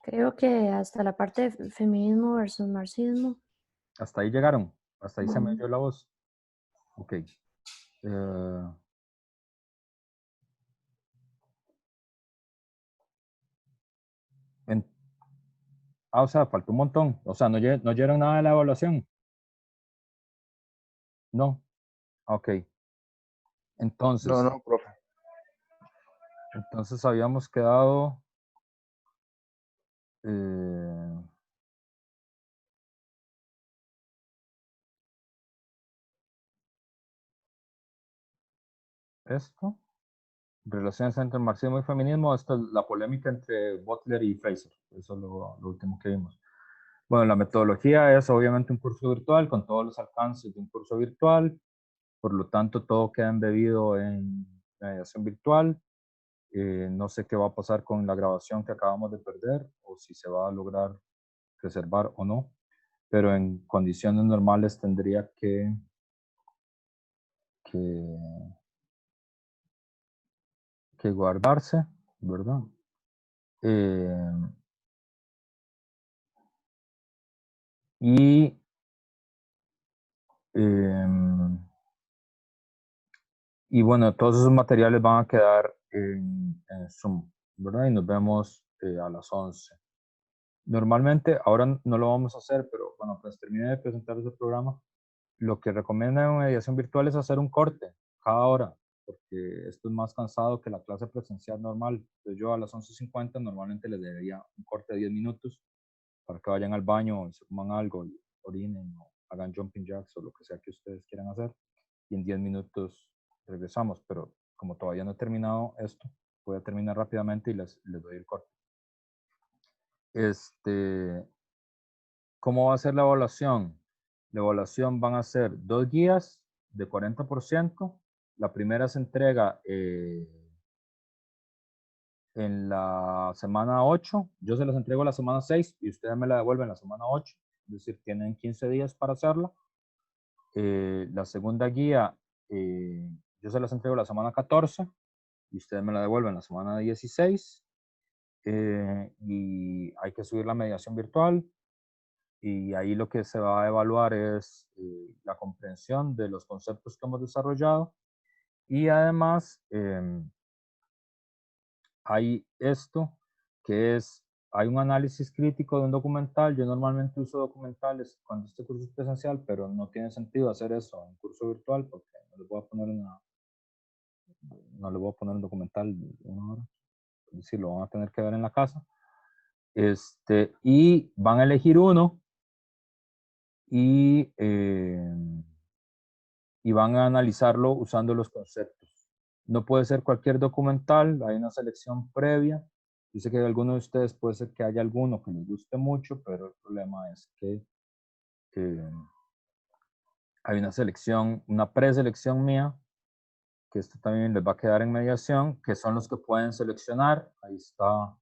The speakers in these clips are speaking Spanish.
Creo que hasta la parte de feminismo versus marxismo. Hasta ahí llegaron. Hasta ahí se me Ujú. oyó la voz. Ok. En- o sea, faltó un montón. O sea, no oyeron nada de la evaluación. No. Ok. No, Entonces, no, profe. entonces habíamos quedado. eh, esto. Relaciones entre el marxismo y feminismo. Esto es la polémica entre Butler y Fraser. Eso es lo último que vimos. Bueno, la metodología es obviamente un curso virtual con todos los alcances de un curso virtual. Por lo tanto, todo queda embebido en mediación virtual. No sé qué va a pasar con la grabación que acabamos de perder o si se va a lograr reservar o no, pero en condiciones normales tendría que, que guardarse, ¿verdad? Eh, y eh, y bueno, todos esos materiales van a quedar en Zoom, ¿verdad? Y nos vemos a las 11. Normalmente, ahora no lo vamos a hacer, pero bueno, pues termine de presentar ese programa. Lo que recomiendo en mediación virtual es hacer un corte cada hora, porque esto es más cansado que la clase presencial normal. Entonces yo a las 11:50 normalmente les daría un corte de 10 minutos para que vayan al baño y se coman algo, y orinen o hagan jumping jacks o lo que sea que ustedes quieran hacer. Y en 10 minutos regresamos, pero como todavía no he terminado esto, voy a terminar rápidamente y les doy el corte. ¿Cómo va a ser la evaluación? La evaluación van a ser 2 guías de 40%. La primera se entrega en la semana 8. Yo se las entrego la semana 6 y ustedes me la devuelven la semana 8. Es decir, tienen 15 días para hacerla. La segunda guía, yo se las entrego la semana 14 y ustedes me la devuelven la semana 16. Y hay que subir la mediación virtual. Y ahí lo que se va a evaluar es la comprensión de los conceptos que hemos desarrollado y además hay esto que es, hay un análisis crítico de un documental. Yo normalmente uso documentales cuando este curso es presencial, pero no tiene sentido hacer eso en curso virtual porque no les voy a poner no les voy a poner un documental de 1 hora, es decir, lo van a tener que ver en la casa. Y van a elegir uno y y van a analizarlo usando los conceptos. No puede ser cualquier documental, hay una selección previa. Yo sé que algunos de ustedes puede ser que haya alguno que les guste mucho, pero el problema es que hay una selección, una preselección mía, que esto también les va a quedar en mediación, que son los que pueden seleccionar. Ahí está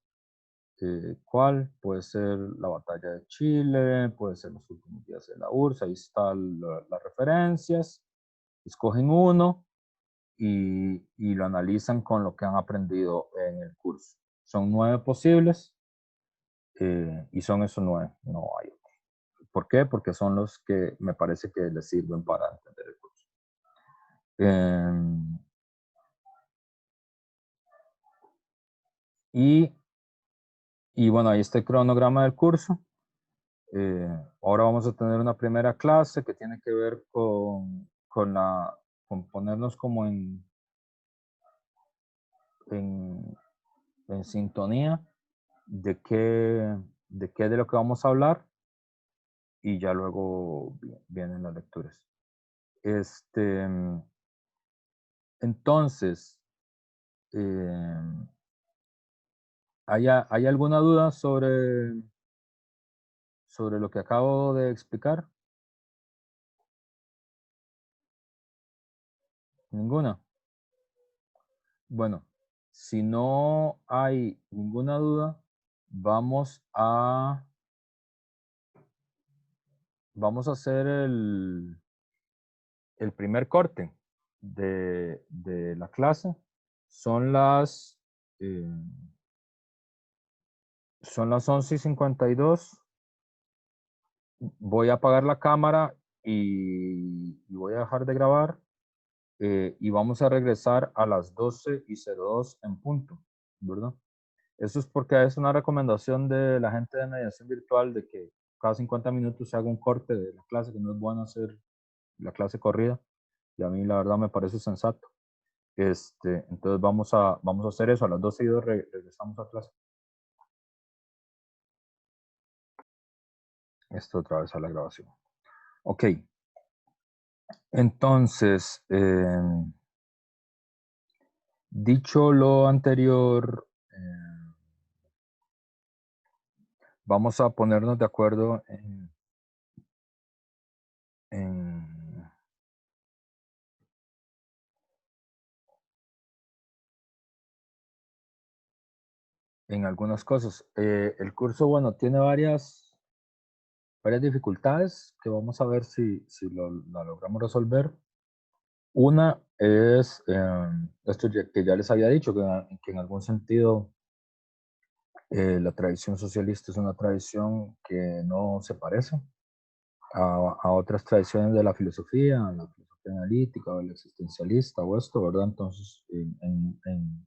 cuál, puede ser la batalla de Chile, puede ser los últimos días de la URSS, ahí están las referencias, escogen uno y lo analizan con lo que han aprendido en el curso. Son 9 posibles y son esos 9, no hay otros. ¿Por qué? Porque son los que me parece que les sirven para entender el curso. Y, y bueno, ahí está el cronograma del curso. Ahora vamos a tener una primera clase que tiene que ver con ponernos como en, en sintonía de qué de lo que vamos a hablar y ya luego vienen las lecturas. Entonces, eh, ¿hay alguna duda sobre lo que acabo de explicar? ¿Ninguna? Bueno, si no hay ninguna duda, vamos a, vamos a hacer el primer corte de la clase. Son las, eh, Son las 11:52. Voy a apagar la cámara y voy a dejar de grabar. Y vamos a regresar a las 12:02 en punto, ¿verdad? Eso es porque es una recomendación de la gente de mediación virtual de que cada 50 minutos se haga un corte de la clase, que no es bueno hacer la clase corrida. Y a mí la verdad me parece sensato. Entonces vamos a hacer eso. A las 12:02 regresamos a clase. Esto otra vez a la grabación. Ok. Entonces, dicho lo anterior, vamos a ponernos de acuerdo en algunas cosas. El curso, bueno, tiene varias dificultades que vamos a ver si la logramos resolver. Una es esto que ya les había dicho, que en algún sentido la tradición socialista es una tradición que no se parece a otras tradiciones de la filosofía, a la filosofía analítica o el existencialista o esto, ¿verdad? Entonces, en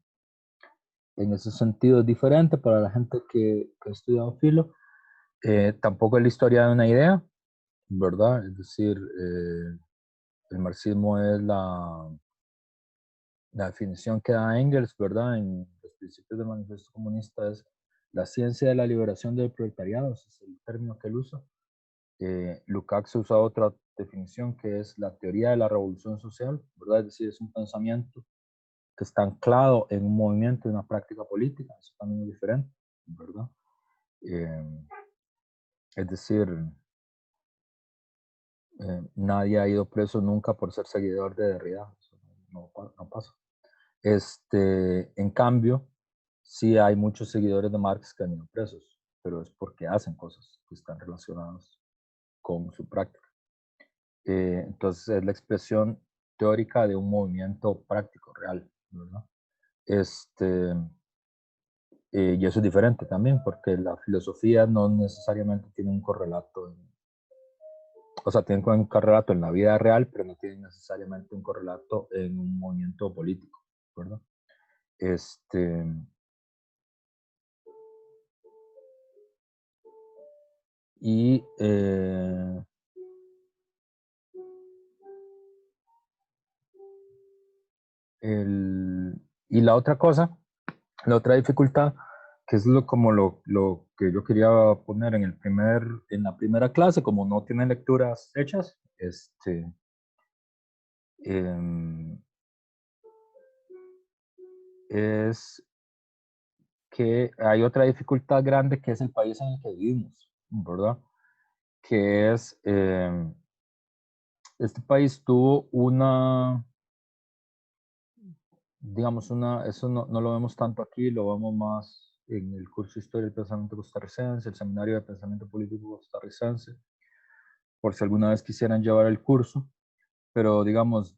ese sentido es diferente para la gente que ha estudiado filo. Tampoco es la historia de una idea, ¿verdad? Es decir, el marxismo es la definición que da Engels, ¿verdad? En los principios del manifiesto comunista es la ciencia de la liberación del proletariado, ese es el término que él usa. Lukács usa otra definición que es la teoría de la revolución social, ¿verdad? Es decir, es un pensamiento que está anclado en un movimiento, en una práctica política, eso también es diferente, ¿verdad? Es decir, nadie ha ido preso nunca por ser seguidor de Derrida, eso no pasa. En cambio, sí hay muchos seguidores de Marx que han ido presos, pero es porque hacen cosas que están relacionadas con su práctica. Entonces es la expresión teórica de un movimiento práctico, real, ¿verdad? Y eso es diferente también, porque la filosofía no necesariamente tiene un correlato, o sea, tiene un correlato en la vida real, pero no tiene necesariamente un correlato en un movimiento político, ¿verdad? Y y la otra cosa, la otra dificultad, que es como lo que yo quería poner en la primera clase, como no tiene lecturas hechas, es que hay otra dificultad grande que es el país en el que vivimos, ¿verdad? Que es, este país tuvo digamos, eso no lo vemos tanto aquí, lo vemos más en el curso de Historia del Pensamiento Costarricense, el Seminario de Pensamiento Político Costarricense, por si alguna vez quisieran llevar el curso. Pero, digamos,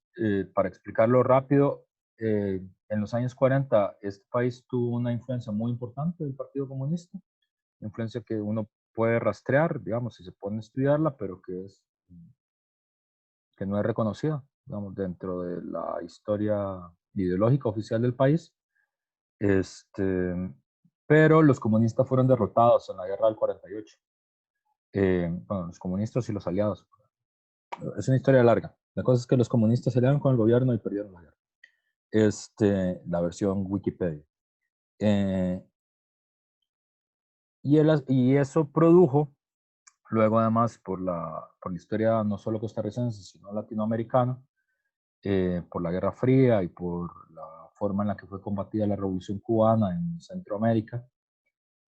para explicarlo rápido, en los años 40 este país tuvo una influencia muy importante del Partido Comunista, influencia que uno puede rastrear, digamos, si se pone a estudiarla, pero que no es reconocida, digamos, dentro de la historia ideológica oficial del país. Pero los comunistas fueron derrotados en la guerra del 48. Bueno, los comunistas y los aliados. Es una historia larga. La cosa es que los comunistas se aliaron con el gobierno y perdieron la guerra. La versión Wikipedia. Y eso produjo, luego además por la historia no solo costarricense, sino latinoamericana, por la Guerra Fría y por la forma en la que fue combatida la Revolución Cubana en Centroamérica.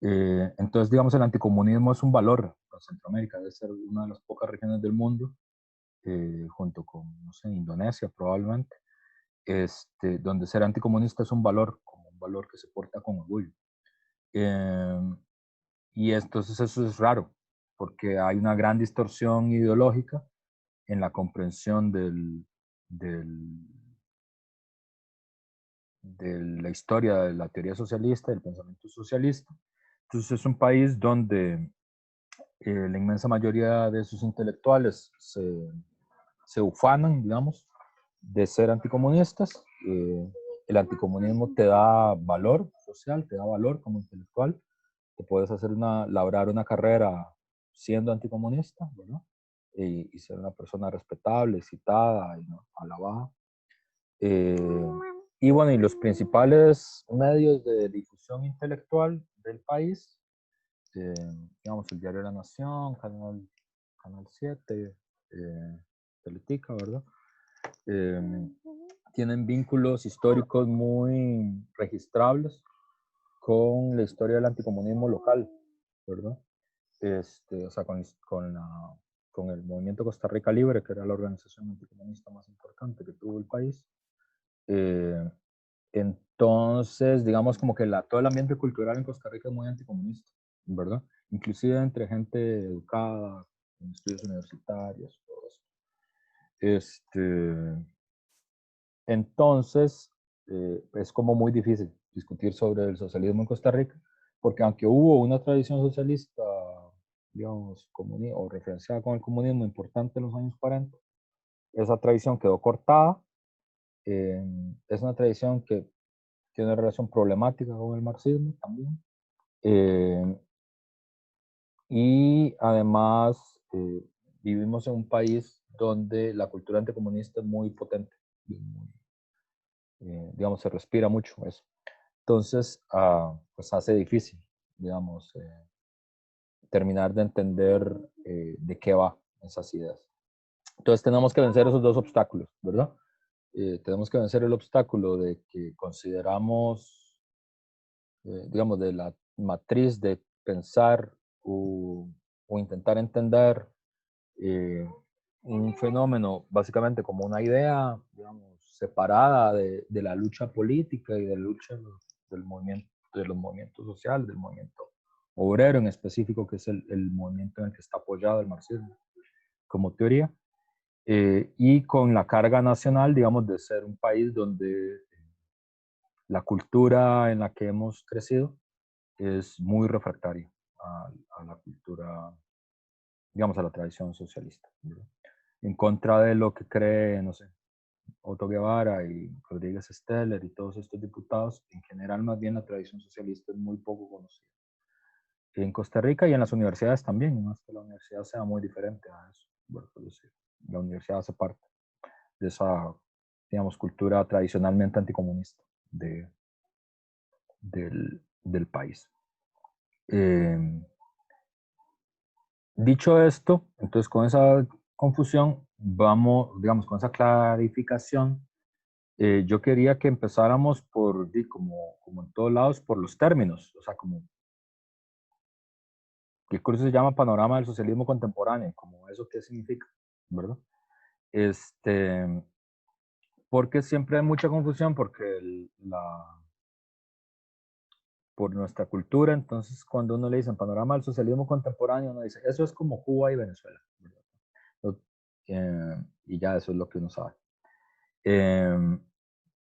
Entonces, digamos, el anticomunismo es un valor para Centroamérica, debe ser una de las pocas regiones del mundo, junto con, no sé, Indonesia probablemente, donde ser anticomunista es un valor, como un valor que se porta con orgullo. Y entonces eso es raro, porque hay una gran distorsión ideológica en la comprensión de la historia de la teoría socialista, del pensamiento socialista. Entonces es un país donde la inmensa mayoría de sus intelectuales se ufanan, digamos, de ser anticomunistas. El anticomunismo te da valor social, te da valor como intelectual. Te puedes labrar una carrera siendo anticomunista, ¿verdad? Y ser una persona respetable, citada y, ¿no?, alabada. Y bueno, y los principales medios de difusión intelectual del país, digamos, el Diario de la Nación, Canal 7, Teletica, ¿verdad? Tienen vínculos históricos muy registrables con la historia del anticomunismo local, ¿verdad? O sea, con el movimiento Costa Rica Libre, que era la organización anticomunista más importante que tuvo el país. Entonces, digamos como que todo el ambiente cultural en Costa Rica es muy anticomunista, ¿verdad? Inclusive entre gente educada, en estudios universitarios, todo eso. Entonces, es como muy difícil discutir sobre el socialismo en Costa Rica, porque aunque hubo una tradición socialista, digamos, o referenciada con el comunismo importante en los años 40, esa tradición quedó cortada. Es una tradición que tiene una relación problemática con el marxismo también. Y además, vivimos en un país donde la cultura anticomunista es muy potente, digamos, se respira mucho eso. Entonces, pues hace difícil, digamos, terminar de entender de qué va esas ideas. Entonces tenemos que vencer esos dos obstáculos, ¿verdad? Tenemos que vencer el obstáculo de que consideramos, digamos, de la matriz de pensar o intentar entender un fenómeno básicamente como una idea, digamos, separada de la lucha política y de la lucha de los movimientos sociales, del movimiento obrero en específico, que es el movimiento en el que está apoyado el marxismo como teoría, y con la carga nacional, digamos, de ser un país donde la cultura en la que hemos crecido es muy refractaria a la cultura, digamos, a la tradición socialista, ¿verdad? En contra de lo que cree, no sé, Otto Guevara y Rodríguez Steller y todos estos diputados, en general más bien la tradición socialista es muy poco conocida. En Costa Rica y en las universidades también, no es que la universidad sea muy diferente a eso. Bueno, pues decir, la universidad hace parte de esa, digamos, cultura tradicionalmente anticomunista del país. Dicho esto, entonces con esa confusión, vamos, digamos, con esa clarificación, yo quería que empezáramos por, como en todos lados, por los términos, o sea, como el curso se llama Panorama del Socialismo Contemporáneo, como eso qué significa, ¿verdad? Porque siempre hay mucha confusión, porque por nuestra cultura, entonces cuando uno le dice Panorama del Socialismo Contemporáneo, uno dice, eso es como Cuba y Venezuela, ¿verdad? Y ya eso es lo que uno sabe.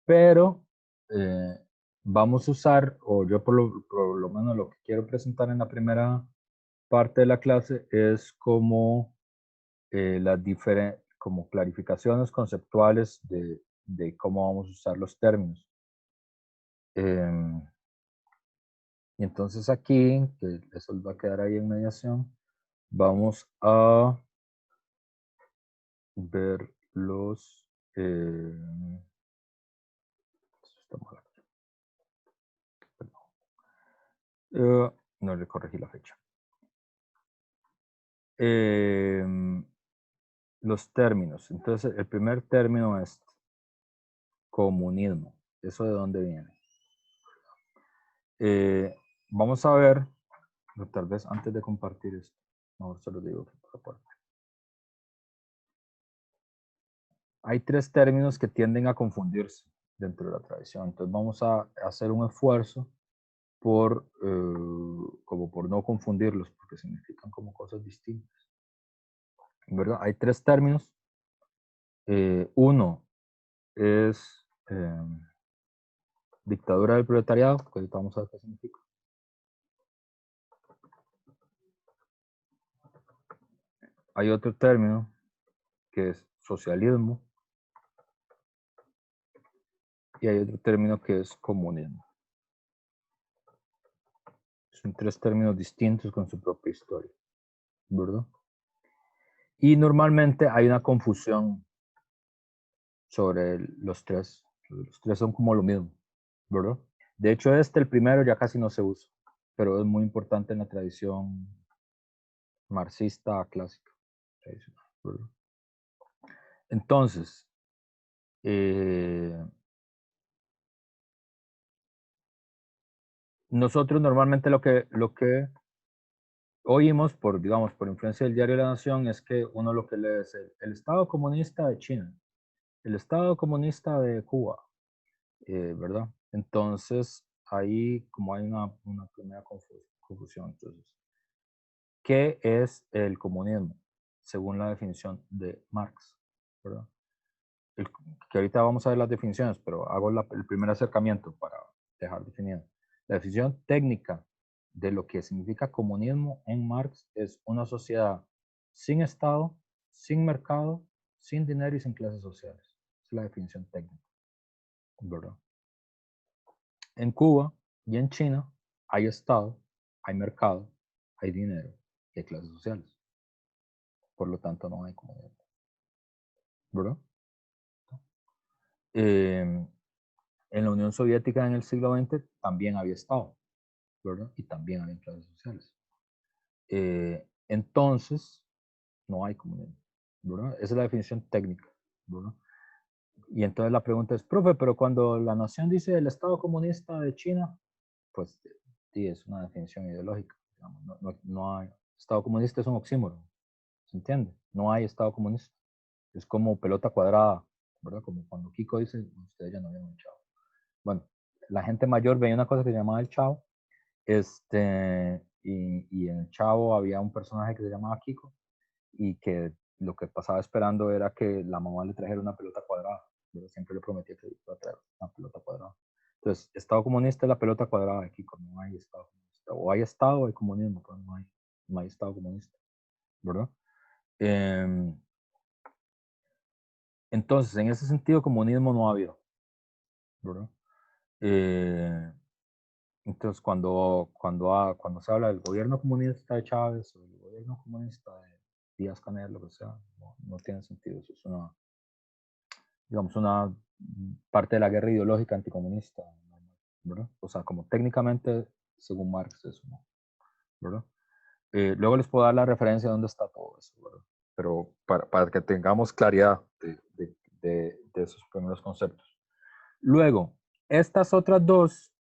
Pero vamos a usar, o yo por lo menos lo que quiero presentar en la primera parte de la clase es como como clarificaciones conceptuales de cómo vamos a usar los términos. Y entonces aquí, que eso va a quedar ahí en mediación, vamos a ver los... está mal aquí. No le corregí la fecha. Los términos. Entonces, el primer término es comunismo. ¿Eso de dónde viene? Vamos a ver, tal vez antes de compartir esto, mejor se lo digo por aparte. Hay tres términos que tienden a confundirse dentro de la tradición. Entonces vamos a hacer un esfuerzo como por no confundirlos, porque significan como cosas distintas, ¿verdad? Hay tres términos. Uno es dictadura del proletariado, que ahorita vamos a ver qué significa. hay otro término que es socialismo y hay otro término que es comunismo. Son tres términos distintos con su propia historia, ¿verdad? Y normalmente hay una confusión sobre los tres. Los tres son como lo mismo, ¿verdad? De hecho, el primero ya casi no se usa, pero es muy importante en la tradición marxista clásica, tradicional, ¿verdad? Entonces, nosotros normalmente lo que oímos digamos, por influencia del diario La Nación es que uno lo que lee es el Estado comunista de China, el Estado comunista de Cuba, ¿verdad? Entonces, ahí como hay una primera confusión. Entonces, ¿qué es el comunismo? Según la definición de Marx, ¿verdad? Que ahorita vamos a ver las definiciones, pero hago el primer acercamiento para dejar definido. La definición técnica de lo que significa comunismo en Marx es una sociedad sin Estado, sin mercado, sin dinero y sin clases sociales. Esa es la definición técnica, ¿verdad? En Cuba y en China hay Estado, hay mercado, hay dinero y hay clases sociales. Por lo tanto, no hay comunismo, ¿verdad? En la Unión Soviética en el siglo XX también había Estado, ¿verdad? Y también había clases sociales. Entonces, no hay comunismo, ¿verdad? Esa es la definición técnica, ¿verdad? Y entonces la pregunta es, profe, pero cuando la nación dice el Estado comunista de China, pues sí, es una definición ideológica. Digamos, no hay. Estado comunista es un oxímoron, ¿se entiende? No hay Estado comunista. Es como pelota cuadrada, ¿verdad? Como cuando Kiko dice, ustedes ya no habían echado. Bueno, la gente mayor veía una cosa que se llamaba el Chavo, y en el Chavo había un personaje que se llamaba Kiko, y que lo que pasaba esperando era que la mamá le trajera una pelota cuadrada, pero siempre le prometía que le iba a traer una pelota cuadrada. Entonces, Estado comunista es la pelota cuadrada de Kiko, no hay Estado comunista. O hay Estado o hay comunismo, pero no hay Estado comunista, ¿verdad? Entonces, en ese sentido, comunismo no ha habido, ¿verdad? Entonces, cuando se habla del gobierno comunista de Chávez o del gobierno comunista de Díaz-Canel, lo que sea, no tiene sentido. Eso es digamos, una parte de la guerra ideológica anticomunista, ¿verdad? O sea, como técnicamente, según Marx, eso, ¿no? ¿Verdad? Luego les puedo dar la referencia de dónde está todo eso, ¿verdad? Pero para que tengamos claridad de esos primeros conceptos. Luego, estas otras dos,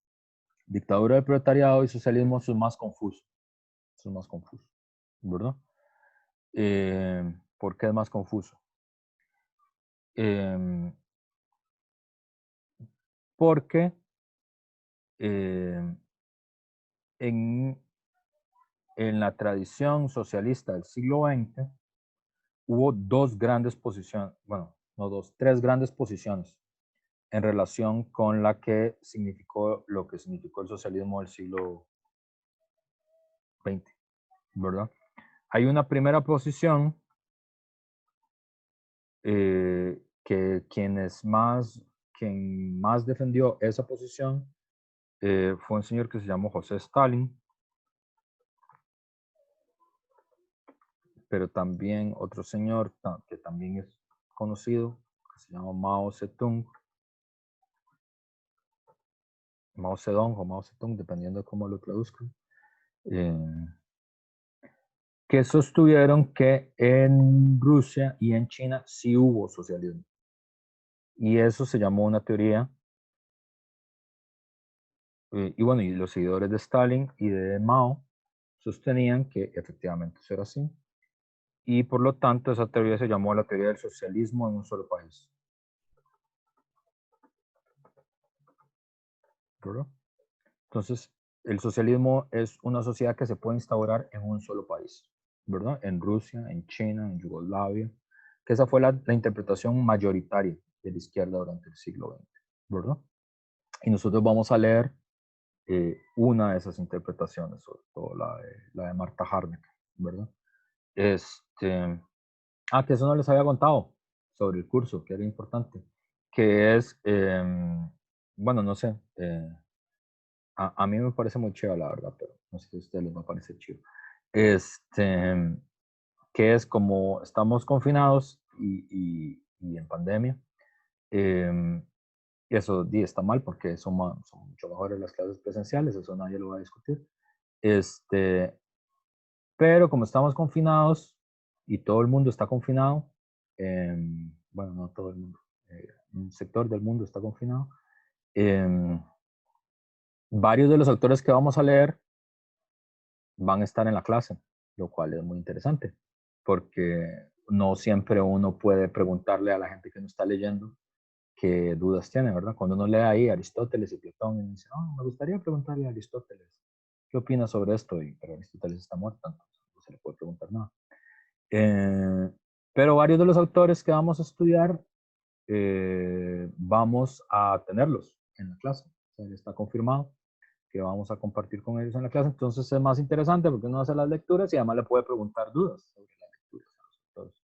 dictadura del proletariado y socialismo, son más confusos. Son más confusos, ¿verdad? ¿Por qué es más confuso? Porque en la tradición socialista del siglo XX hubo dos grandes posiciones, bueno, no dos, tres grandes posiciones en relación con la que significó lo que significó el socialismo del siglo XX, ¿verdad? Hay una primera posición que quien más defendió esa posición fue un señor que se llamó José Stalin, pero también otro señor que también es conocido, que se llama Mao Zedong, Mao Zedong o Mao Zedong, dependiendo de cómo lo traduzcan, que sostuvieron que en Rusia y en China sí hubo socialismo. Y eso se llamó una teoría. Y bueno, y los seguidores de Stalin y de Mao sostenían que efectivamente eso era así. Y por lo tanto, esa teoría se llamó la teoría del socialismo en un solo país. ¿Verdad? Entonces, el socialismo es una sociedad que se puede instaurar en un solo país, ¿verdad? En Rusia, en China, en Yugoslavia, que esa fue la interpretación mayoritaria de la izquierda durante el siglo XX, ¿verdad? Y nosotros vamos a leer una de esas interpretaciones, sobre todo la de Martha Harnecker, ¿verdad? que eso no les había contado sobre el curso, que era importante, que es, bueno, no sé, a mí me parece muy chido, la verdad, pero no sé si a ustedes les va a parecer chido. Que es como estamos confinados y en pandemia, eso está mal porque son mucho mejores las clases presenciales, eso nadie lo va a discutir. Pero como estamos confinados y todo el mundo está confinado, bueno, no todo el mundo, un sector del mundo está confinado, varios de los autores que vamos a leer van a estar en la clase, lo cual es muy interesante, porque no siempre uno puede preguntarle a la gente que no está leyendo qué dudas tiene, ¿verdad? Cuando uno lee ahí Aristóteles y Platón y dice, me gustaría preguntarle a Aristóteles, ¿qué opina sobre esto? Pero Aristóteles está muerto, entonces no se le puede preguntar nada. Pero varios de los autores que vamos a estudiar, vamos a tenerlos en la clase. O sea, está confirmado que vamos a compartir con ellos en la clase. Entonces es más interesante porque uno hace las lecturas y además le puede preguntar dudas sobre las lecturas a los autores.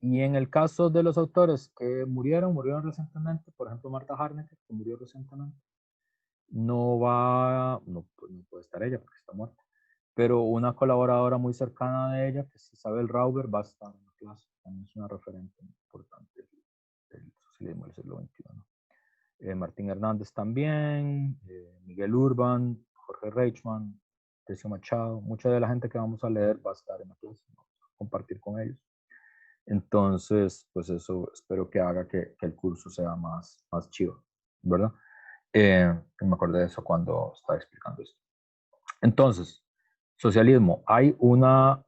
Y en el caso de los autores que murieron recientemente, por ejemplo Martha Harnecker, que murió recientemente, no puede estar ella porque está muerta, pero una colaboradora muy cercana de ella, que es Isabel Rauber, va a estar en la clase. También es una referente importante del socialismo del siglo XXI. Martín Hernández también, Miguel Urban, Jorge Reichman, Tercio Machado, mucha de la gente que vamos a leer va a estar en la clase, vamos a compartir con ellos. Entonces, pues eso espero que haga que el curso sea más chido, ¿verdad? Me acordé de eso cuando estaba explicando esto. Entonces, socialismo, hay una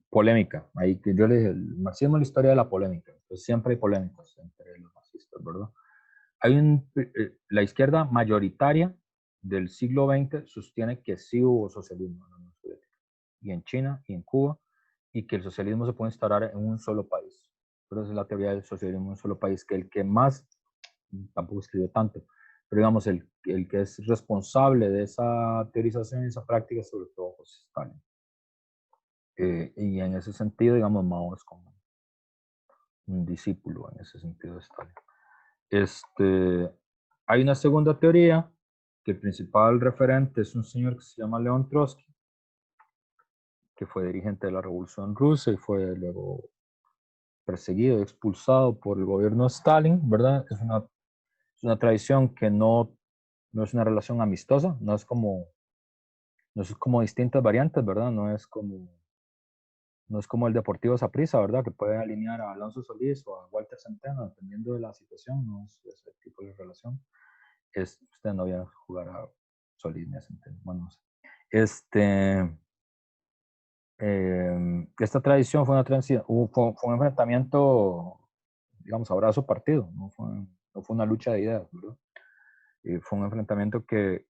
polémica, ahí que yo le dije, el marxismo es la historia de la polémica, pues siempre hay polémicas entre los marxistas, ¿verdad? La izquierda mayoritaria del siglo XX sostiene que sí hubo socialismo en la Unión Soviética, y en China, y en Cuba, y que el socialismo se puede instaurar en un solo país. Pero esa es la teoría del socialismo en un solo país, que el que más, tampoco escribió tanto, pero digamos, el que es responsable de esa teorización y esa práctica, sobre todo José Stalin. Y en ese sentido, digamos, Mao es como un discípulo en ese sentido de Stalin. Hay una segunda teoría, que el principal referente es un señor que se llama León Trotsky, que fue dirigente de la Revolución Rusa y fue luego perseguido y expulsado por el gobierno de Stalin, ¿verdad? Es una tradición que no es una relación amistosa, no es como distintas variantes, ¿verdad? No es como el Deportivo Saprissa, ¿verdad? Que puede alinear a Alonso Solís o a Walter Centeno, dependiendo de la situación, no es ese tipo de relación. Usted no había jugar a Solís ni a Centeno, bueno, no sé. Esta tradición fue un enfrentamiento, digamos, abrazo partido, no fue una lucha de ideas, ¿verdad? Fue un enfrentamiento que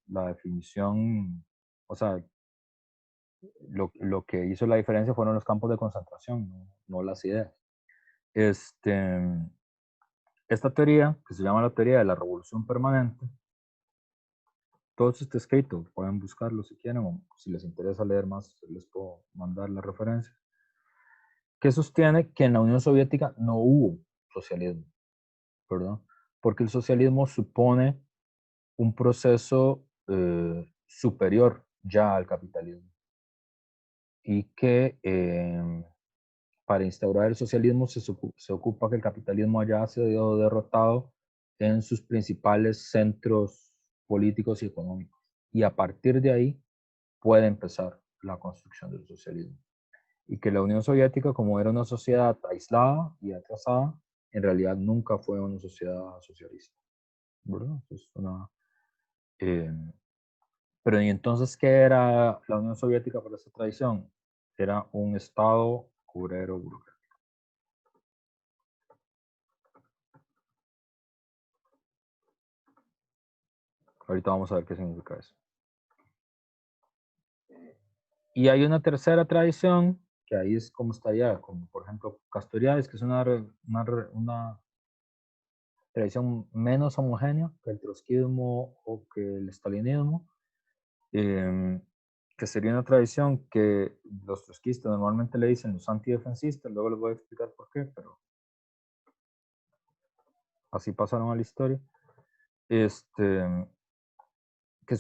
la definición, o sea, lo que hizo la diferencia fueron los campos de concentración, no las ideas. Esta teoría, que se llama la teoría de la revolución permanente, todo esto está escrito, pueden buscarlo si quieren, o si les interesa leer más, les puedo mandar la referencia, que sostiene que en la Unión Soviética no hubo socialismo, ¿verdad? Porque el socialismo supone un proceso superior ya al capitalismo, y que para instaurar el socialismo se ocupa que el capitalismo haya sido derrotado en sus principales centros políticos y económicos. Y a partir de ahí puede empezar la construcción del socialismo. Y que la Unión Soviética, como era una sociedad aislada y atrasada, en realidad nunca fue una sociedad socialista, ¿verdad? Pero ¿y entonces qué era la Unión Soviética por esa tradición? Era un Estado obrero burocrático. Ahorita vamos a ver qué significa eso. Y hay una tercera tradición, que ahí es como estaría, como por ejemplo Castoriadis, que es una tradición menos homogénea que el trotskismo o que el stalinismo, que sería una tradición que los trotskistas normalmente le dicen los antidefensistas, luego les voy a explicar por qué, pero así pasaron a la historia, que es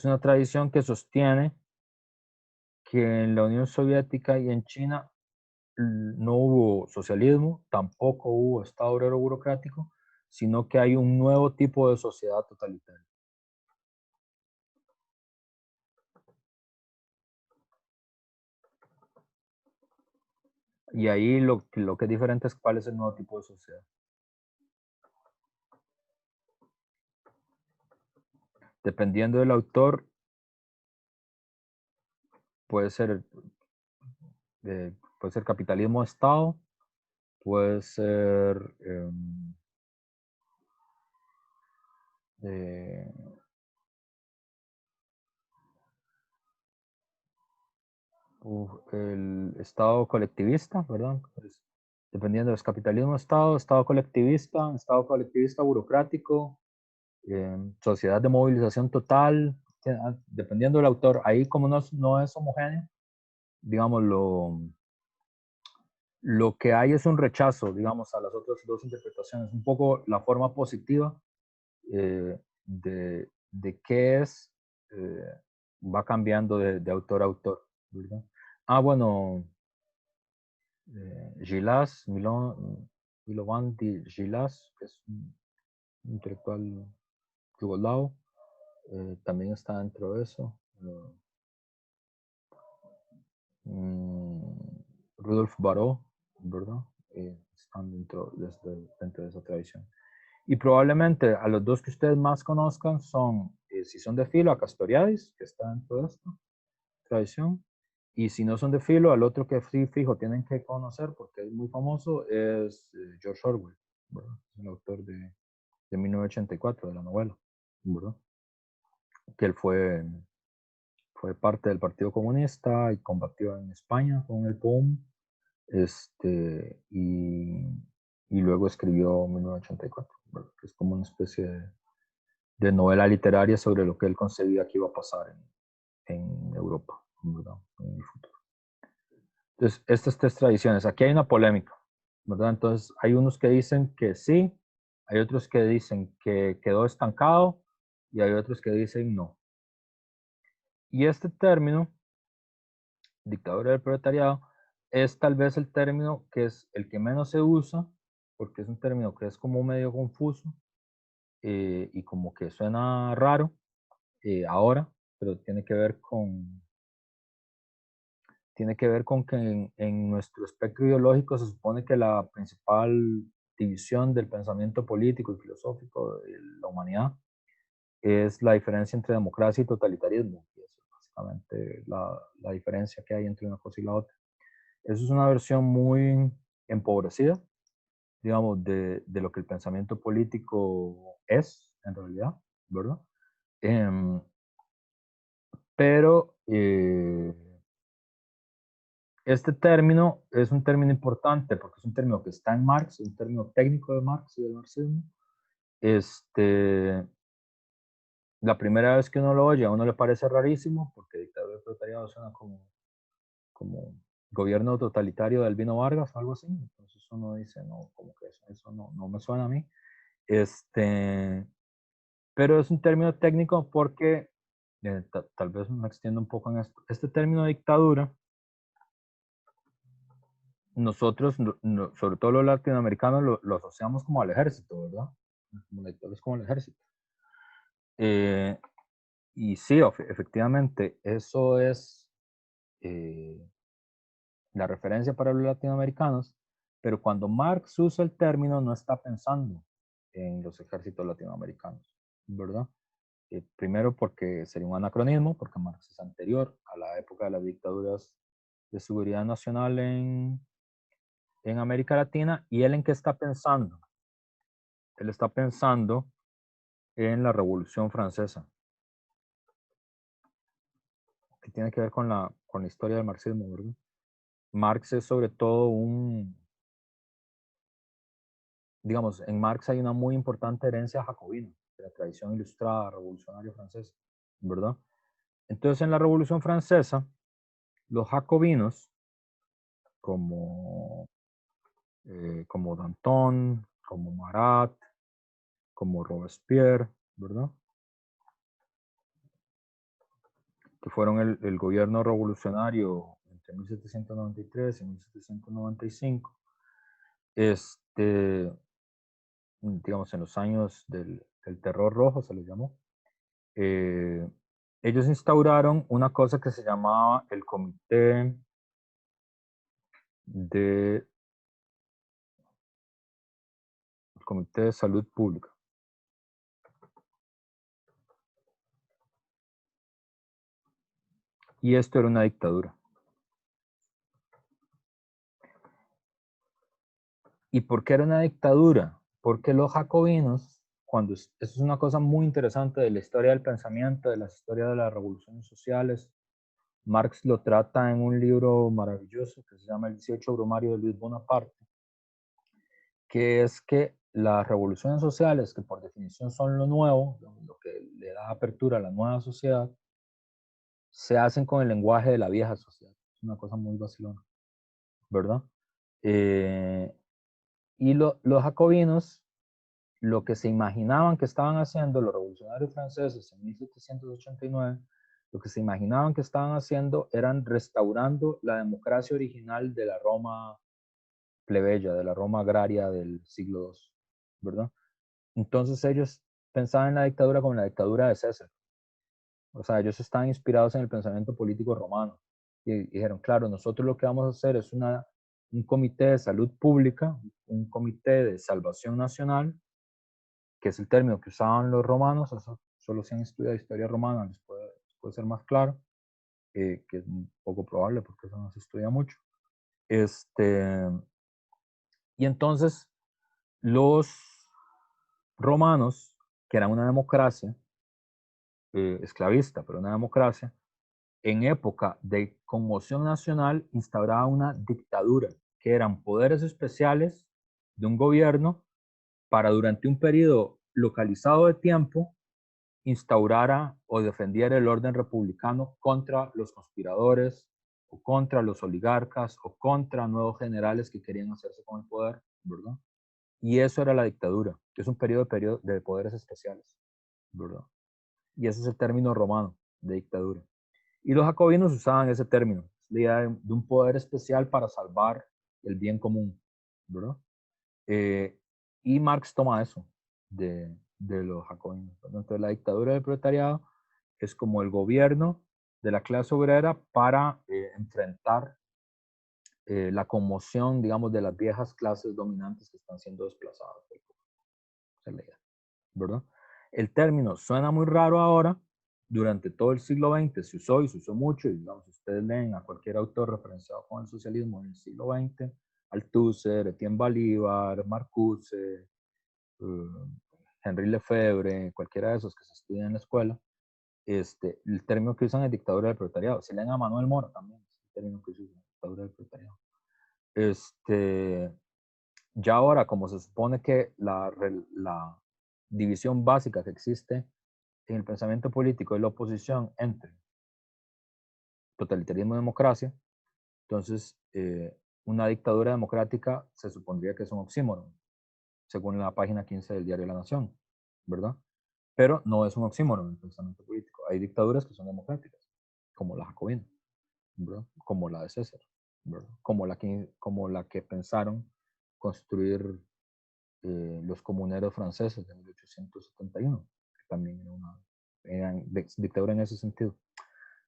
una tradición que sostiene que en la Unión Soviética y en China no hubo socialismo, tampoco hubo Estado obrero burocrático, sino que hay un nuevo tipo de sociedad totalitaria. Y ahí lo que es diferente es cuál es el nuevo tipo de sociedad. Dependiendo del autor, puede ser capitalismo de Estado, puede ser el Estado colectivista, ¿verdad? Pues, dependiendo del capitalismo de Estado, Estado colectivista burocrático, sociedad de movilización total, dependiendo del autor. Ahí como no es homogéneo, digamos, lo que hay es un rechazo, digamos, a las otras dos interpretaciones, un poco la forma positiva de qué es, va cambiando de autor a autor, ¿verdad? Bueno, Gilas, Milovan Gilas, que es un intelectual yugoslavo, también está dentro de eso. Rudolf Baró, ¿verdad? Están dentro de esa tradición. Y probablemente a los dos que ustedes más conozcan son, si son de filo, a Castoriadis, que está dentro de esta tradición, y si no son de filo, al otro que sí fijo tienen que conocer porque es muy famoso, es George Orwell, ¿verdad? El autor de 1984, de la novela, ¿verdad? Que él fue parte del Partido Comunista y combatió en España con el POUM, y luego escribió 1984, ¿verdad? Que es como una especie de novela literaria sobre lo que él concebía que iba a pasar en Europa, ¿verdad? En el futuro. Entonces, estas tres tradiciones, aquí hay una polémica, ¿verdad? Entonces, hay unos que dicen que sí, hay otros que dicen que quedó estancado y hay otros que dicen no. Y este término, dictadura del proletariado, es tal vez el término que es el que menos se usa, porque es un término que es como medio confuso y como que suena raro ahora, pero tiene que ver con que en nuestro espectro ideológico se supone que la principal división del pensamiento político y filosófico de la humanidad es la diferencia entre democracia y totalitarismo. Y eso es básicamente la diferencia que hay entre una cosa y la otra. Eso es una versión muy empobrecida, digamos, de lo que el pensamiento político es, en realidad, ¿verdad? Pero este término es un término importante porque es un término que está en Marx, es un término técnico de Marx y del marxismo. La primera vez que uno lo oye, a uno le parece rarísimo porque dictadura del proletariado suena como gobierno totalitario de Albino Vargas o algo así. Entonces uno dice, no, como que eso no me suena a mí. Pero es un término técnico porque, tal vez me extiendo un poco en esto, este término de dictadura, nosotros, sobre todo los latinoamericanos, lo asociamos como al ejército, ¿verdad? Como la dictadura es como el ejército. Y sí, efectivamente, eso es la referencia para los latinoamericanos, pero cuando Marx usa el término no está pensando en los ejércitos latinoamericanos, ¿verdad? Primero porque sería un anacronismo, porque Marx es anterior a la época de las dictaduras de seguridad nacional en América Latina. ¿Y él en qué está pensando? Él está pensando en la Revolución Francesa, que tiene que ver con la historia del marxismo, ¿verdad? Marx es sobre todo digamos, en Marx hay una muy importante herencia jacobina, de la tradición ilustrada revolucionaria francesa, ¿verdad? Entonces, en la Revolución Francesa, Los jacobinos, como Danton, como Marat, como Robespierre, ¿verdad? Que fueron el gobierno revolucionario entre 1793 y 1795. Digamos, en los años del terror rojo se les llamó. Ellos instauraron una cosa que se llamaba el Comité de Salud Pública. Y esto era una dictadura. ¿Y por qué era una dictadura? Porque los jacobinos, esto es una cosa muy interesante de la historia del pensamiento, de la historia de las revoluciones sociales. Marx lo trata en un libro maravilloso que se llama El 18 Brumario de Luis Bonaparte, que es que las revoluciones sociales, que por definición son lo nuevo, lo que le da apertura a la nueva sociedad, se hacen con el lenguaje de la vieja sociedad. Es una cosa muy vacilona, ¿verdad? Y los jacobinos, lo que se imaginaban que estaban haciendo los revolucionarios franceses en 1789, lo que se imaginaban que estaban haciendo eran restaurando la democracia original de la Roma plebeya, de la Roma agraria del siglo II, ¿verdad? Entonces ellos pensaban en la dictadura como la dictadura de César. O sea, ellos estaban inspirados en el pensamiento político romano. Y dijeron, claro, nosotros lo que vamos a hacer es un comité de salud pública, un comité de salvación nacional, que es el término que usaban los romanos. Eso solo si han estudiado historia romana les puede ser más claro, que es un poco probable porque eso no se estudia mucho. Y entonces los romanos, que eran una democracia esclavista, pero una democracia, en época de conmoción nacional instauraba una dictadura, que eran poderes especiales de un gobierno para durante un periodo localizado de tiempo instaurara o defendiera el orden republicano contra los conspiradores o contra los oligarcas o contra nuevos generales que querían hacerse con el poder, ¿verdad? Y eso era la dictadura, que es un periodo de poderes especiales, ¿verdad? Y ese es el término romano de dictadura. Y los jacobinos usaban ese término, la idea de un poder especial para salvar el bien común, ¿verdad? Y Marx toma eso de los jacobinos. Entonces la dictadura del proletariado es como el gobierno de la clase obrera para enfrentar la conmoción, digamos, de las viejas clases dominantes que están siendo desplazadas. Esa es la idea, ¿verdad? El término suena muy raro ahora. Durante todo el siglo XX se usó y se usó mucho, y digamos, ustedes leen a cualquier autor referenciado con el socialismo en el siglo XX, Althusser, Etienne Balibar, Marcuse, Henri Lefebvre, cualquiera de esos que se estudian en la escuela, el término que usan es dictadura del proletariado. Si leen a Manuel Mora también, es el término que se usa, dictadura del proletariado. Ya ahora, como se supone que la división básica que existe en el pensamiento político es la oposición entre totalitarismo y democracia, entonces una dictadura democrática se supondría que es un oxímoron, según la página 15 del diario La Nación, ¿verdad? Pero no es un oxímoron en el pensamiento político. Hay dictaduras que son democráticas, como la jacobina, ¿verdad? Como la de César, ¿verdad? Como la que pensaron construir los comuneros franceses de 1871, que también eran dictadura en ese sentido.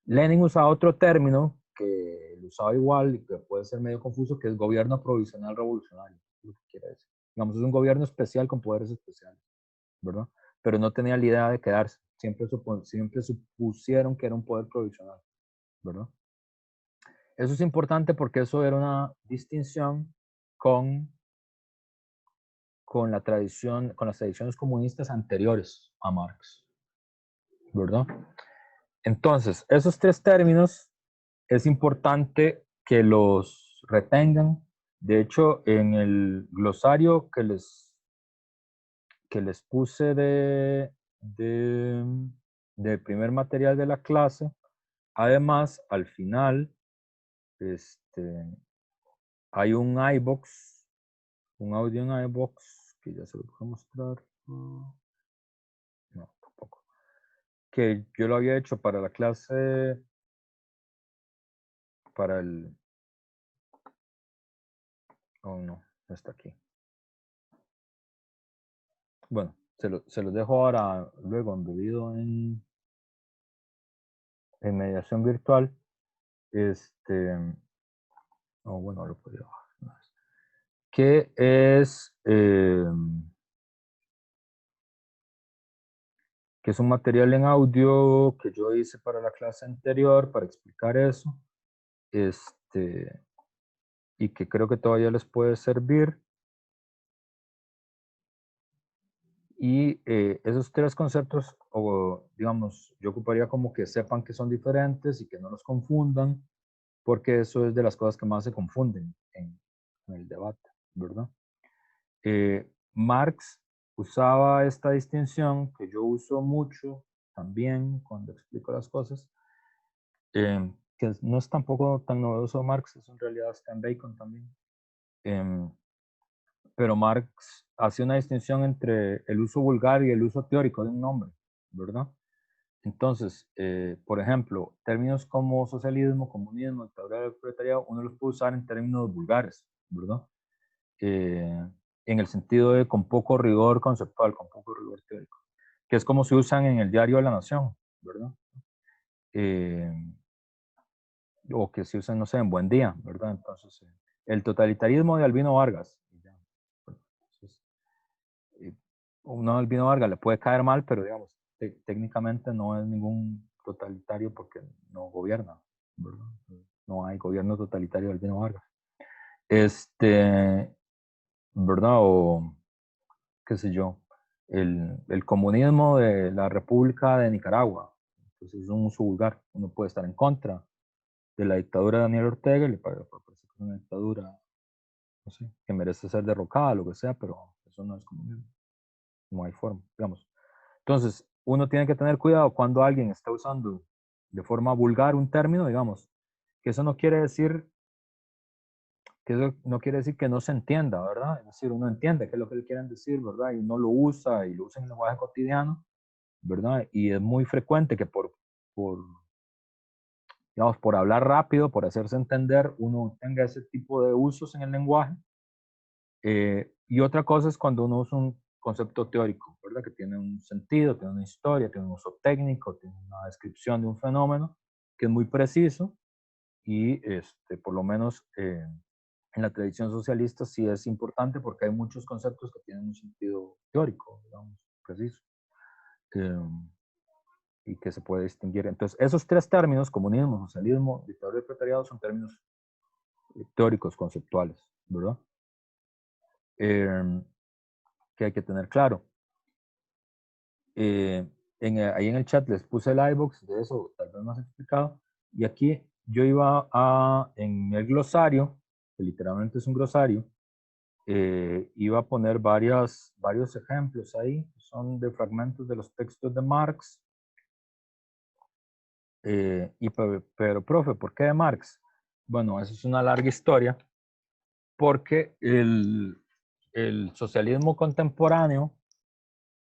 Lenin usaba otro término que lo usaba igual y que puede ser medio confuso, que es gobierno provisional revolucionario, lo que quiere decir. Digamos, es un gobierno especial con poderes especiales, ¿verdad? Pero no tenía la idea de quedarse, siempre supusieron que era un poder provisional, ¿verdad? Eso es importante porque eso era una distinción con la tradición, con las tradiciones comunistas anteriores a Marx, ¿verdad? Entonces, esos tres términos es importante que los retengan. De hecho, en el glosario que les puse de primer material de la clase, además, al final hay un iVoox, un audio en iVoox, que ya se lo puedo mostrar. No, tampoco. Que yo lo había hecho para la clase, para el... Oh, no está aquí. Bueno, se los dejo ahora, luego embebido en mediación virtual. Bueno, lo podría bajar. Que es un material en audio que yo hice para la clase anterior para explicar eso. Y que creo que todavía les puede servir. Y esos tres conceptos, o digamos, yo ocuparía como que sepan que son diferentes y que no los confundan, porque eso es de las cosas que más se confunden en el debate, ¿verdad? Marx usaba esta distinción que yo uso mucho también cuando explico las cosas, que no es tampoco tan novedoso Marx, eso en realidad está en Bacon también. Pero Marx hace una distinción entre el uso vulgar y el uso teórico de un nombre, ¿verdad? Entonces, por ejemplo, términos como socialismo, comunismo, dictadura del proletariado, uno los puede usar en términos vulgares, ¿verdad? En el sentido de con poco rigor conceptual, con poco rigor teórico, que es como se usan en el diario de la Nación, ¿verdad? O que se usan, no sé, en Buen Día, ¿verdad? Entonces, el totalitarismo de Albino Vargas. Entonces, uno a Albino Vargas le puede caer mal, pero digamos, técnicamente no es ningún totalitario porque no gobierna, ¿verdad? No hay gobierno totalitario de Albino Vargas. ¿Verdad? O qué sé yo, el comunismo de la República de Nicaragua. Entonces es un uso vulgar. Uno puede estar en contra de la dictadura de Daniel Ortega y le parece que es una dictadura, no sé, que merece ser derrocada, lo que sea, pero eso no es comunismo. No hay forma, digamos. Entonces, uno tiene que tener cuidado cuando alguien está usando de forma vulgar un término, digamos, que eso no quiere decir que no se entienda, ¿verdad? Es decir, uno entiende qué es lo que le quieren decir, ¿verdad? Y uno lo usa y lo usa en el lenguaje cotidiano, ¿verdad? Y es muy frecuente que digamos, por hablar rápido, por hacerse entender, uno tenga ese tipo de usos en el lenguaje. Y otra cosa es cuando uno usa un concepto teórico, ¿verdad? Que tiene un sentido, tiene una historia, tiene un uso técnico, tiene una descripción de un fenómeno que es muy preciso y por lo menos en la tradición socialista sí es importante porque hay muchos conceptos que tienen un sentido teórico, digamos, preciso, y que se puede distinguir. Entonces, esos tres términos, comunismo, socialismo, dictadura del proletariado, son términos teóricos, conceptuales, ¿verdad? Que hay que tener claro. Ahí en el chat les puse el iVoox, de eso tal vez más explicado. Y aquí yo iba en el glosario, que literalmente es un glosario, iba a poner varios ejemplos ahí, son de fragmentos de los textos de Marx. Pero, profe, ¿por qué de Marx? Bueno, eso es una larga historia, porque el socialismo contemporáneo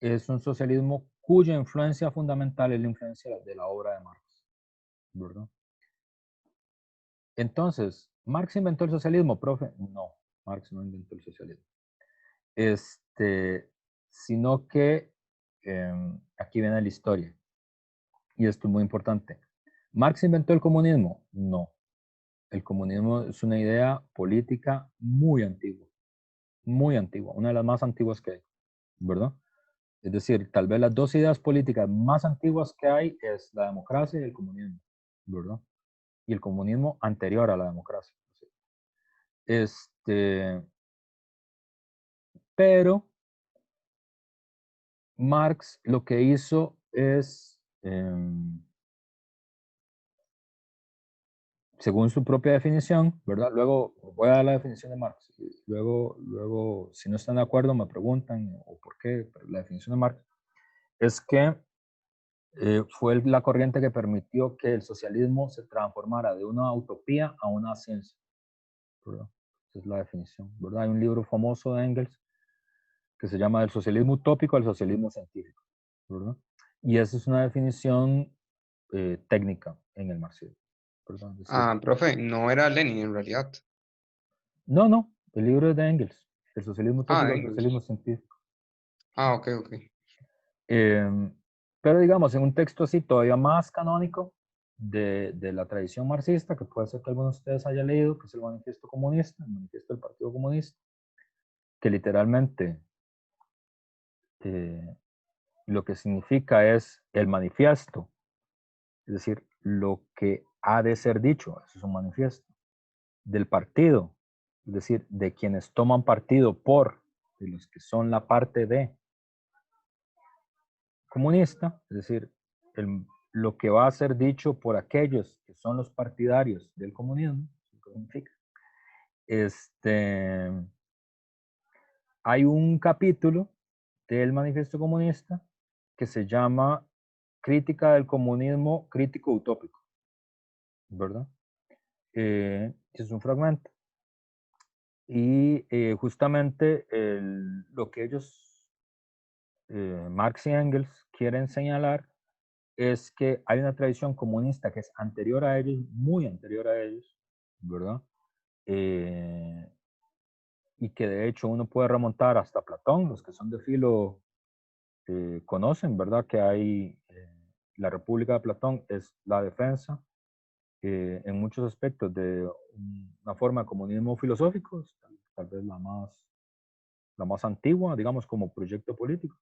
es un socialismo cuya influencia fundamental es la influencia de la obra de Marx, ¿verdad? Entonces, ¿Marx inventó el socialismo, profe? No, Marx no inventó el socialismo. Sino que aquí viene la historia. Y esto es muy importante. ¿Marx inventó el comunismo? No. El comunismo es una idea política muy antigua, una de las más antiguas que hay, ¿verdad? Es decir, tal vez las dos ideas políticas más antiguas que hay es la democracia y el comunismo, ¿verdad? Y el comunismo anterior a la democracia. Pero Marx lo que hizo es, según su propia definición, ¿verdad? Luego voy a dar la definición de Marx. Luego, si no están de acuerdo, me preguntan o por qué. Pero la definición de Marx es que fue la corriente que permitió que el socialismo se transformara de una utopía a una ciencia, ¿verdad? Esa es la definición, ¿verdad? Hay un libro famoso de Engels que se llama El socialismo utópico al socialismo científico, ¿verdad? Y esa es una definición técnica en el marxismo, ¿verdad? Es decir, Profe, no era Lenin en realidad. no, el libro es de Engels, El socialismo utópico al Engels. socialismo científico. Ok. Pero digamos, en un texto así todavía más canónico de la tradición marxista, que puede ser que algunos de ustedes hayan leído, que es el Manifiesto Comunista, el Manifiesto del Partido Comunista, que literalmente lo que significa es el manifiesto, es decir, lo que ha de ser dicho, eso es un manifiesto, del partido, es decir, de quienes toman partido por, de los que son la parte de comunista, es decir, lo que va a ser dicho por aquellos que son los partidarios del comunismo, ¿qué significa? Hay un capítulo del Manifiesto Comunista que se llama Crítica del Comunismo Crítico Utópico, ¿verdad? Es un fragmento. Y justamente lo que ellos, Marx y Engels, quieren señalar es que hay una tradición comunista que es anterior a ellos, muy anterior a ellos, ¿verdad? Y que de hecho uno puede remontar hasta Platón, los que son de filo conocen, ¿verdad? Que hay, la República de Platón es la defensa en muchos aspectos de una forma de comunismo filosófico, tal vez la más antigua, digamos, como proyecto político.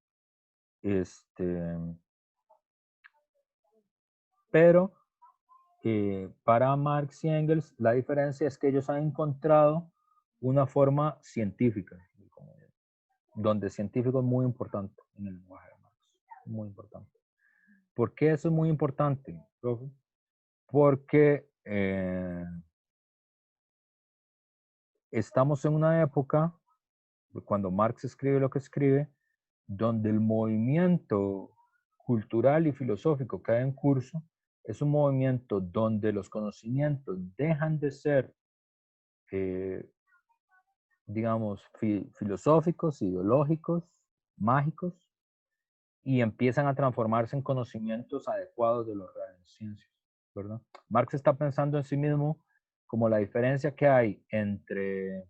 Pero para Marx y Engels, la diferencia es que ellos han encontrado una forma científica, donde científico es muy importante en el lenguaje de Marx, muy importante. ¿Por qué eso es muy importante, profe? Porque estamos en una época, cuando Marx escribe lo que escribe, donde el movimiento cultural y filosófico que hay en curso es un movimiento donde los conocimientos dejan de ser, digamos, filosóficos, ideológicos, mágicos, y empiezan a transformarse en conocimientos adecuados de los reales ciencias, ¿verdad? Marx está pensando en sí mismo como la diferencia que hay entre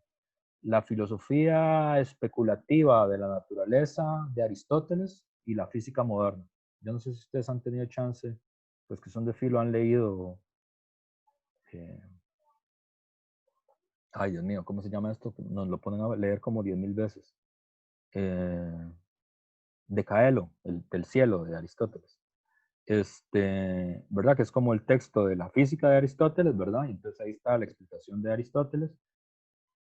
la filosofía especulativa de la naturaleza de Aristóteles y la física moderna. Yo no sé si ustedes han tenido chance, pues que son de filo, han leído, ay Dios mío, ¿cómo se llama esto? Nos lo ponen a leer como 10.000 veces. De Caelo, del cielo de Aristóteles. ¿Verdad? Que es como el texto de la física de Aristóteles, ¿verdad? Y entonces ahí está la explicación de Aristóteles.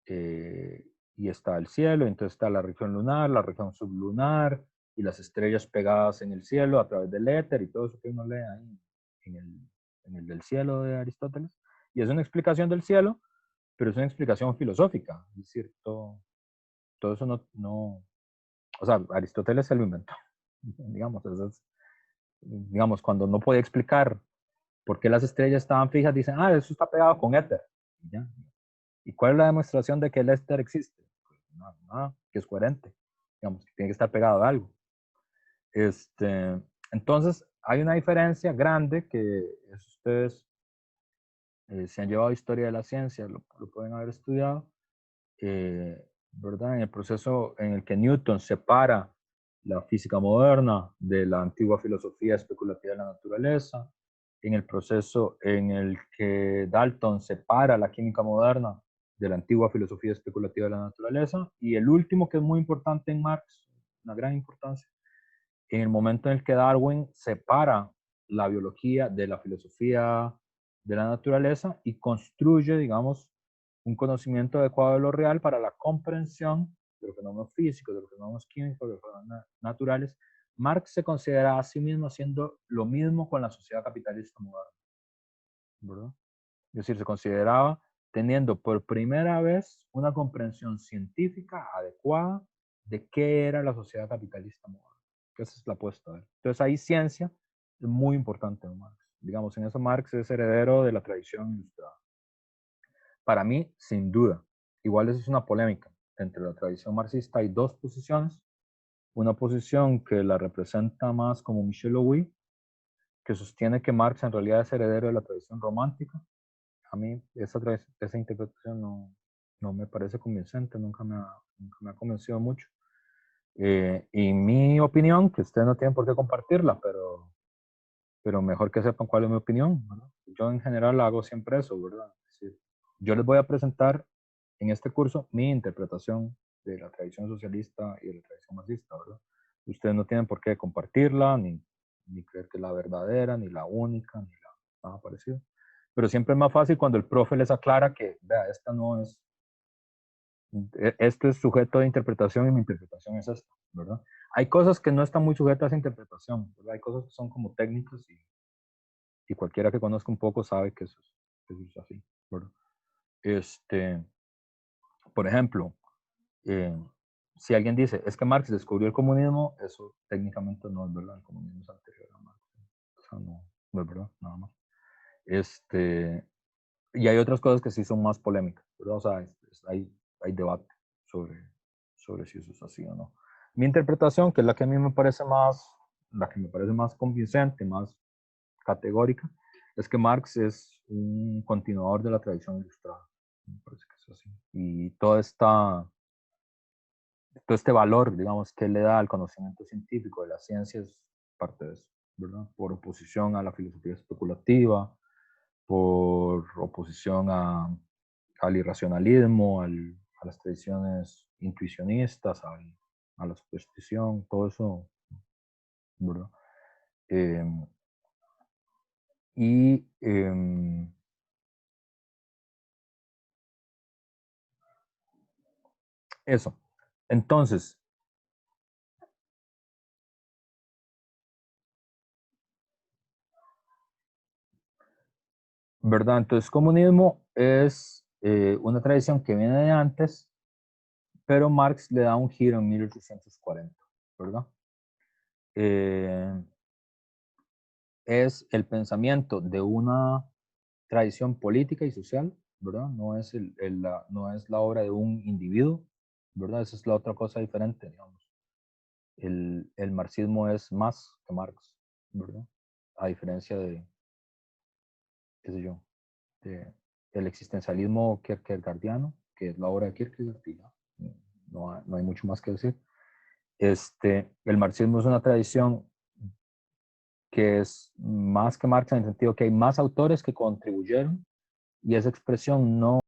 Y está el cielo, entonces está la región lunar, la región sublunar, y las estrellas pegadas en el cielo a través del éter y todo eso que uno lee ahí en el del cielo de Aristóteles. Y es una explicación del cielo, pero es una explicación filosófica. Es decir, todo eso no, o sea, Aristóteles se lo inventó. Digamos, digamos, cuando no podía explicar por qué las estrellas estaban fijas, dicen, eso está pegado con éter. ¿Ya? ¿Y cuál es la demostración de que el éter existe? Pues nada, que es coherente. Digamos, que tiene que estar pegado a algo. Entonces, hay una diferencia grande que ustedes se han llevado historia de la ciencia, lo pueden haber estudiado, ¿verdad? En el proceso en el que Newton separa la física moderna de la antigua filosofía especulativa de la naturaleza, en el proceso en el que Dalton separa la química moderna de la antigua filosofía especulativa de la naturaleza, y el último que es muy importante en Marx, una gran importancia, en el momento en el que Darwin separa la biología de la filosofía de la naturaleza y construye, digamos, un conocimiento adecuado de lo real para la comprensión de los fenómenos físicos, de los fenómenos químicos, de los fenómenos naturales. Marx se considera a sí mismo haciendo lo mismo con la sociedad capitalista moderna, ¿verdad? Es decir, se consideraba teniendo por primera vez una comprensión científica adecuada de qué era la sociedad capitalista moderna. Esa es la apuesta de él. Entonces hay ciencia, es muy importante en Marx. Digamos, en eso Marx es heredero de la tradición ilustrada. Para mí, sin duda. Igual eso es una polémica. Entre la tradición marxista hay dos posiciones. Una posición que la representa más como Michel Louis, que sostiene que Marx en realidad es heredero de la tradición romántica. A mí esa interpretación no me parece convincente, nunca me ha convencido mucho. Y mi opinión, que ustedes no tienen por qué compartirla, pero mejor que sepan cuál es mi opinión, ¿verdad? Yo en general hago siempre eso, ¿verdad? Es decir, yo les voy a presentar en este curso mi interpretación de la tradición socialista y de la tradición marxista, ¿verdad? Ustedes no tienen por qué compartirla, ni creer que es la verdadera, ni la única, ni nada parecido. Pero siempre es más fácil cuando el profe les aclara que, vea, esta no es, esto es sujeto de interpretación y mi interpretación es esta, ¿verdad? Hay cosas que no están muy sujetas a interpretación, ¿verdad? Hay cosas que son como técnicas y cualquiera que conozca un poco sabe que eso es así, ¿verdad? Por ejemplo, si alguien dice, es que Marx descubrió el comunismo, eso técnicamente no es verdad, el comunismo es anterior a Marx. O sea, no es verdad, nada más. Y hay otras cosas que sí son más polémicas, ¿verdad? O sea, hay debate sobre si eso es así o no. Mi interpretación, que es la que a mí me parece más convincente, más categórica, es que Marx es un continuador de la tradición ilustrada. Me parece que es así. Y todo este valor, digamos, que le da al conocimiento científico de las ciencias, parte de eso, ¿verdad? Por oposición a la filosofía especulativa, por oposición al irracionalismo, a las tradiciones intuicionistas, a la superstición, todo eso, ¿verdad? Y eso. Entonces, ¿verdad? Entonces, comunismo es una tradición que viene de antes, pero Marx le da un giro en 1840, ¿verdad? Es el pensamiento de una tradición política y social, ¿verdad? No es la obra de un individuo, ¿verdad? Esa es la otra cosa diferente, digamos. El marxismo es más que Marx, ¿verdad? A diferencia de, qué sé yo, del existencialismo kierkegaardiano, que es la obra de Kierkegaard, y no hay mucho más que decir. El marxismo es una tradición que es más que Marx en el sentido que hay más autores que contribuyeron y esa expresión no